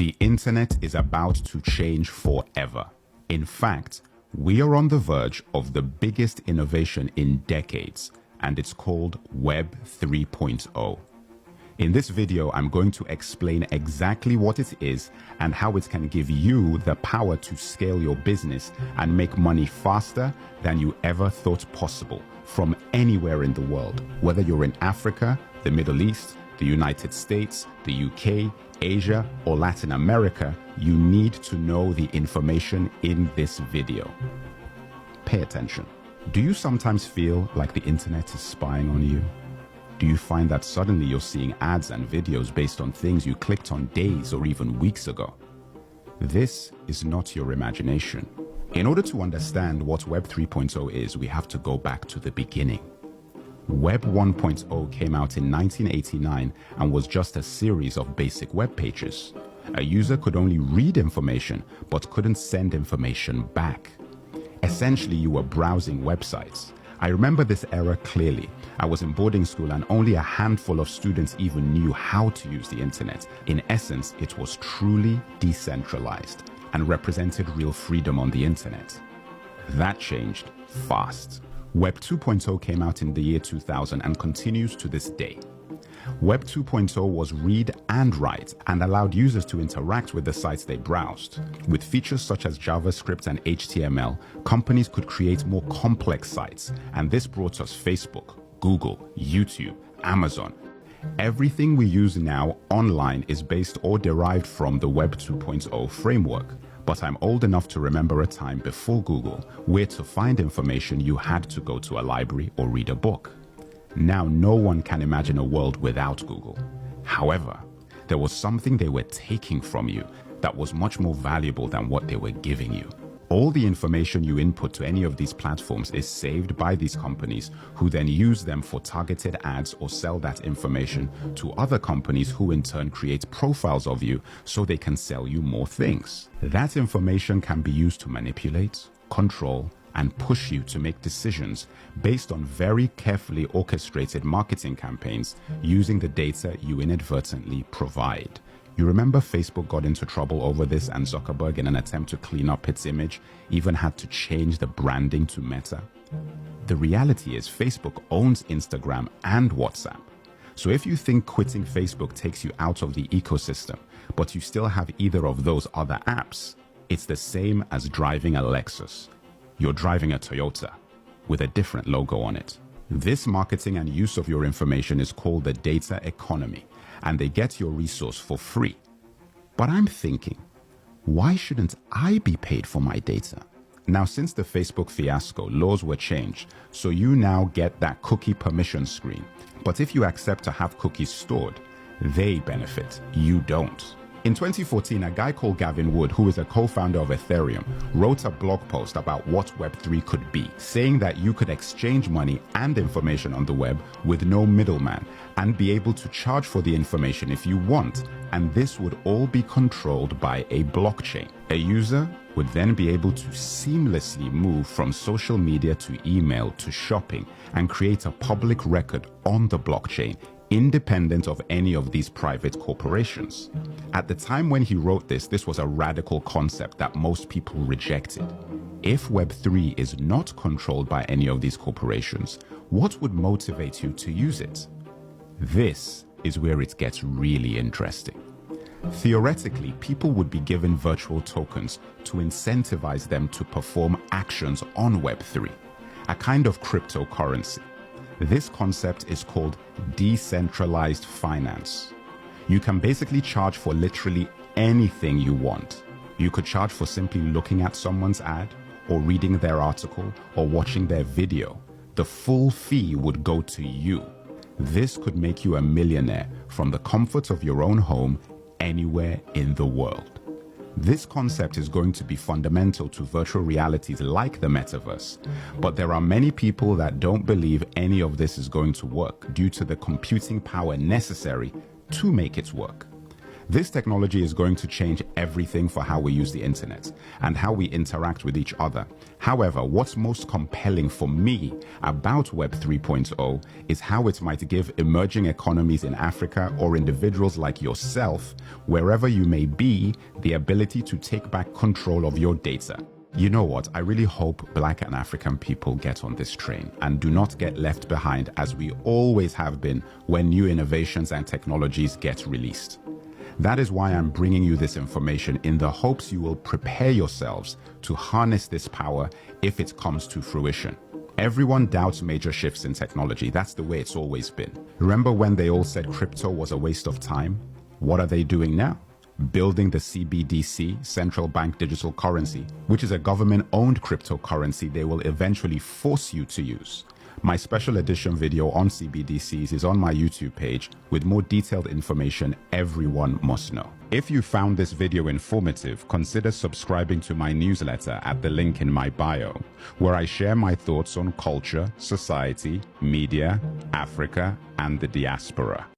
The internet is about to change forever. In fact, we are on the verge of the biggest innovation in decades, and it's called Web 3.0. In this video, I'm going to explain exactly what it is and how it can give you the power to scale your business and make money faster than you ever thought possible from anywhere in the world. Whether you're in Africa, the Middle East, the United States, the UK, Asia, or Latin America, you need to know the information in this video. Pay attention. Do you sometimes feel like the internet is spying on you? Do you find that suddenly you're seeing ads and videos based on things you clicked on days or even weeks ago? This is not your imagination. In order to understand what Web 3.0 is, we have to go back to the beginning. Web 1.0 came out in 1989 and was just a series of basic web pages. A user could only read information but couldn't send information back. Essentially, you were browsing websites. I remember this era clearly. I was in boarding school and only a handful of students even knew how to use the internet. In essence, it was truly decentralized and represented real freedom on the internet. That changed fast. Web 2.0 came out in the year 2000 and continues to this day. Web 2.0 was read and write and allowed users to interact with the sites they browsed. With features such as JavaScript and HTML, companies could create more complex sites, and this brought us Facebook, Google, YouTube, Amazon. Everything we use now online is based or derived from the Web 2.0 framework. But I'm old enough to remember a time before Google where to find information you had to go to a library or read a book. Now no one can imagine a world without Google. However, there was something they were taking from you that was much more valuable than what they were giving you. All the information you input to any of these platforms is saved by these companies who then use them for targeted ads or sell that information to other companies who in turn create profiles of you so they can sell you more things. That information can be used to manipulate, control, and push you to make decisions based on very carefully orchestrated marketing campaigns using the data you inadvertently provide. You remember Facebook got into trouble over this, and Zuckerberg, in an attempt to clean up its image, even had to change the branding to Meta? The reality is Facebook owns Instagram and WhatsApp. So if you think quitting Facebook takes you out of the ecosystem, but you still have either of those other apps, it's the same as driving a Lexus. You're driving a Toyota with a different logo on it. This marketing and use of your information is called the data economy, and they get your resource for free. But I'm thinking, why shouldn't I be paid for my data? Now, since the Facebook fiasco, laws were changed, so you now get that cookie permission screen. But if you accept to have cookies stored, they benefit, you don't. In 2014, a guy called Gavin Wood, who is a co-founder of Ethereum, wrote a blog post about what Web3 could be, saying that you could exchange money and information on the web with no middleman and be able to charge for the information if you want, and this would all be controlled by a blockchain. A user would then be able to seamlessly move from social media to email to shopping and create a public record on the blockchain, independent of any of these private corporations. At the time when he wrote this, this was a radical concept that most people rejected. If Web3 is not controlled by any of these corporations, what would motivate you to use it? This is where it gets really interesting. Theoretically, people would be given virtual tokens to incentivize them to perform actions on Web3, a kind of cryptocurrency. This concept is called decentralized finance. You can basically charge for literally anything you want. You could charge for simply looking at someone's ad, or reading their article, or watching their video. The full fee would go to you. This could make you a millionaire from the comfort of your own home anywhere in the world. This concept is going to be fundamental to virtual realities like the metaverse, but there are many people that don't believe any of this is going to work due to the computing power necessary to make it work. This technology is going to change everything for how we use the internet and how we interact with each other. However, what's most compelling for me about Web 3.0 is how it might give emerging economies in Africa or individuals like yourself, wherever you may be, the ability to take back control of your data. You know what? I really hope Black and African people get on this train and do not get left behind, as we always have been when new innovations and technologies get released. That is why I'm bringing you this information, in the hopes you will prepare yourselves to harness this power if it comes to fruition. Everyone doubts major shifts in technology. That's the way it's always been. Remember when they all said crypto was a waste of time? What are they doing now? Building the CBDC, central bank digital currency, which is a government-owned cryptocurrency they will eventually force you to use. My special edition video on CBDCs is on my YouTube page with more detailed information everyone must know. If you found this video informative, consider subscribing to my newsletter at the link in my bio, where I share my thoughts on culture, society, media, Africa, and the diaspora.